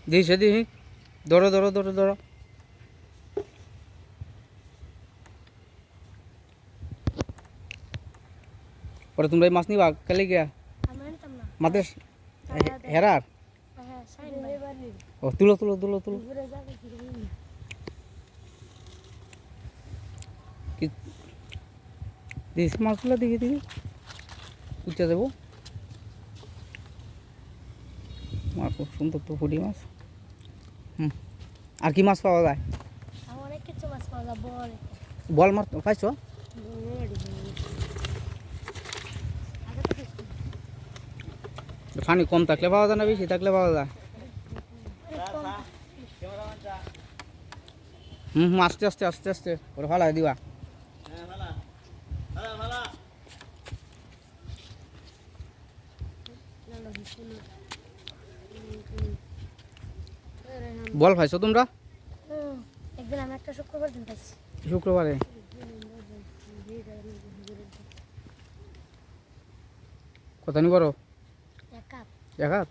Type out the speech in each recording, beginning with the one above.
দিছে দিহি ধরো ধরো ধরো ধরো পরে তোমরা এই মাছ নিবা কালে গিয়া মাদের হেরার ও তুলো তুলো তুলো তুলো দিস মাছগুলো দেখি দেখি উঠতে দেবো খুব সুন্দর তো পুঁটি মাছ আর কি মাছ পাওয়া যায় অনেক কিছু মাছ পাওয়া যায় বল মাছ পাইছো পানি কম থাকলে পাওয়া যায় না বেশি থাকলে পাওয়া যায় আস্তে আস্তে আস্তে আস্তে ওরা ভালো দিবা বল পাইছো তোমরা একদিন আমি একটা শুক্রবার দিন পাইছি শুক্রবারে কত নি বড় এক হাত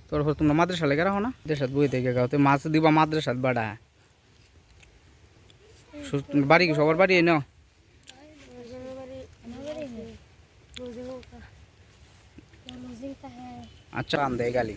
তোর তোমরা মাদ্রাসা লেগে রাখো না দেশাত বই থেকে গাওতে মাছ দিবা মাদ্রাসাত বাড়া বাড়ি কি সবার বাড়ি নাও अच्छा आंदे गाली